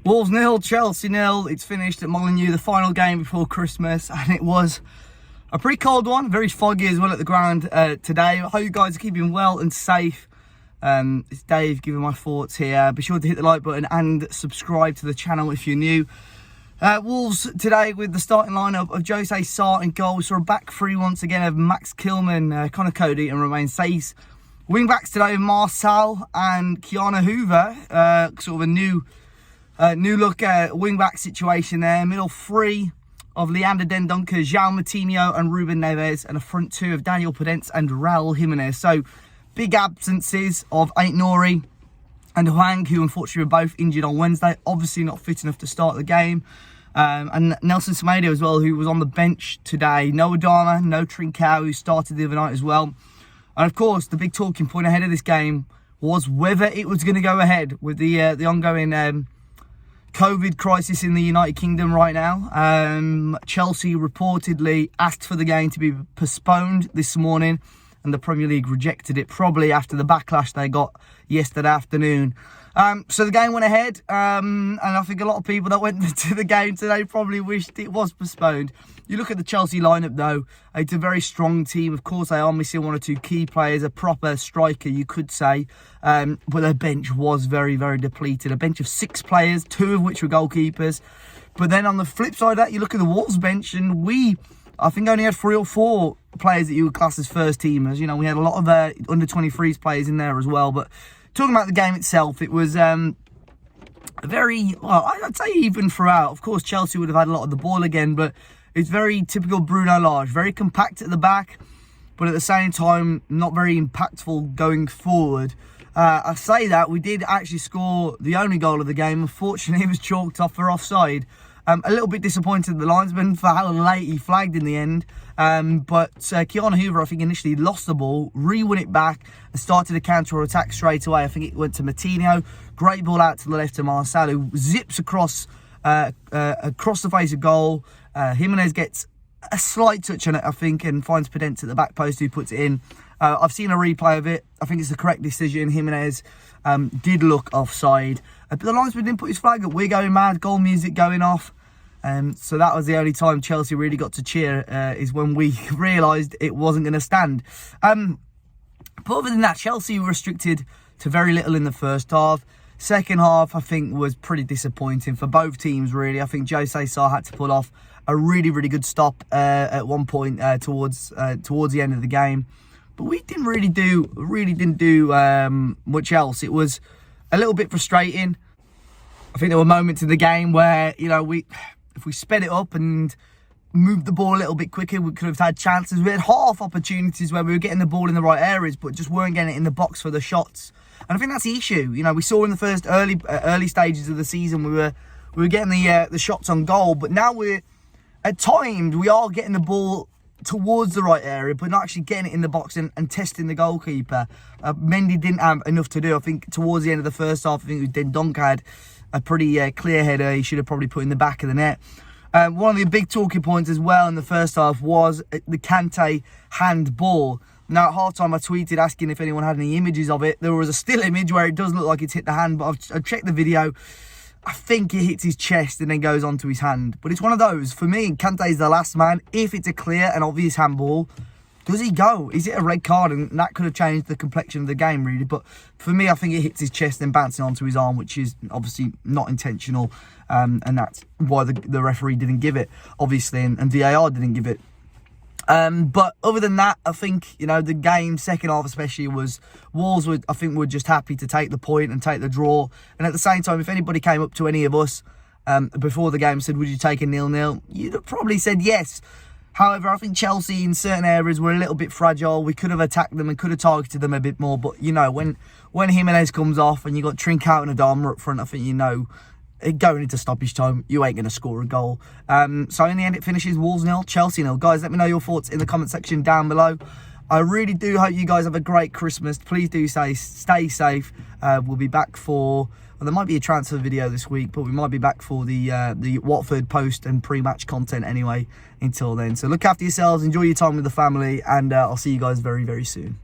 Wolves 0, Chelsea 0. It's finished at Molineux, the final game before Christmas, and it was a pretty cold one, very foggy as well at the ground today. I hope you guys are keeping well and safe. It's Dave giving my thoughts here. Be sure to hit the like button and subscribe to the channel if you're new. Wolves today with the starting lineup of Jose Sarr in goal. We saw a back three once again of Max Kilman, Connor Cody and Romain Saiss. Wing backs today, Marcel and Keanu Hoover, sort of a new look wing back situation there. Middle three of Leander Dendoncker, João Moutinho and Ruben Neves, and a front two of Daniel Podence and Raul Jimenez. So big absences of Ait Nouri and Huang, who unfortunately were both injured on Wednesday, obviously not fit enough to start the game. And Nelson Semedo as well, who was on the bench today. No Adama, no Trincao, who started the other night as well. And of course, the big talking point ahead of this game was whether it was going to go ahead with the ongoing COVID crisis in the United Kingdom right now. Chelsea reportedly asked for the game to be postponed this morning, and the Premier League rejected it, probably after the backlash they got yesterday afternoon. So the game went ahead, and I think a lot of people that went to the game today probably wished it was postponed. You look at the Chelsea lineup though, it's a very strong team. Of course, they are missing one or two key players, a proper striker, you could say. But their bench was very, very depleted. A bench of 6 players, 2 of which were goalkeepers. But then on the flip side of that, you look at the Wolves bench, and I think only had 3 or 4 players that you would class as first teamers. You know, we had a lot of under 23s players in there as well. But talking about the game itself, it was very, well, I'd say even throughout. Of course, Chelsea would have had a lot of the ball again, but it's very typical Bruno Lage, very compact at the back, but at the same time, not very impactful going forward. I say that, we did actually score the only goal of the game. Unfortunately, it was chalked off for offside. A little bit disappointed the linesman for how late he flagged in the end. But Keanu Hoover, I think, initially lost the ball, re-won it back, and started a counter-attack straight away. I think it went to Moutinho. Great ball out to the left to Marcel, who zips across the face of goal. Jimenez gets a slight touch on it, I think, and finds Podence at the back post, who puts it in. I've seen a replay of it. I think it's the correct decision. Jimenez did look offside. But the linesman didn't put his flag up. We're going mad. Goal music going off. So that was the only time Chelsea really got to cheer, is when we realised it wasn't going to stand. But other than that, Chelsea were restricted to very little in the first half. Second half, I think, was pretty disappointing for both teams, really. I think Jose Sarr had to pull off a really, really good stop at one point towards the end of the game. But we didn't really do much else. It was a little bit frustrating. I think there were moments in the game where, you know, if we sped it up and moved the ball a little bit quicker, we could have had chances. We had half opportunities where we were getting the ball in the right areas, but just weren't getting it in the box for the shots. And I think that's the issue. You know, we saw in the first early stages of the season we were getting the shots on goal, but now at times we are getting the ball towards the right area, but not actually getting it in the box and testing the goalkeeper. Mendy didn't have enough to do. I think towards the end of the first half, I think it was Dendoncker had a pretty clear header he should have probably put in the back of the net. One of the big talking points as well in the first half was the Kante handball. Now, at half-time, I tweeted asking if anyone had any images of it. There was a still image where it does look like it's hit the hand, but I've checked the video. I think it hits his chest and then goes onto his hand. But it's one of those. For me, Kante is the last man. If it's a clear and obvious handball, does he go? Is it a red card? And that could have changed the complexion of the game, really. But for me, I think it hits his chest and bouncing onto his arm, which is obviously not intentional. And that's why the referee didn't give it, obviously, and VAR didn't give it. But other than that, I think, you know, the game, second half especially, was Wolves were just happy to take the point and take the draw. And at the same time, if anybody came up to any of us before the game and said, would you take a 0-0? You'd have probably said yes. However, I think Chelsea in certain areas were a little bit fragile. We could have attacked them and could have targeted them a bit more. But, you know, when Jimenez comes off and you got Trincao and Adama up front, I think, you know, going into stoppage time, you ain't going to score a goal. So in the end, it finishes Wolves 0, Chelsea 0. Guys, let me know your thoughts in the comment section down below. I really do hope you guys have a great Christmas. Please do stay safe. We'll be back for, well, there might be a transfer video this week, but we might be back for the Watford post and pre-match content anyway until then. So look after yourselves, enjoy your time with the family, and I'll see you guys very, very soon.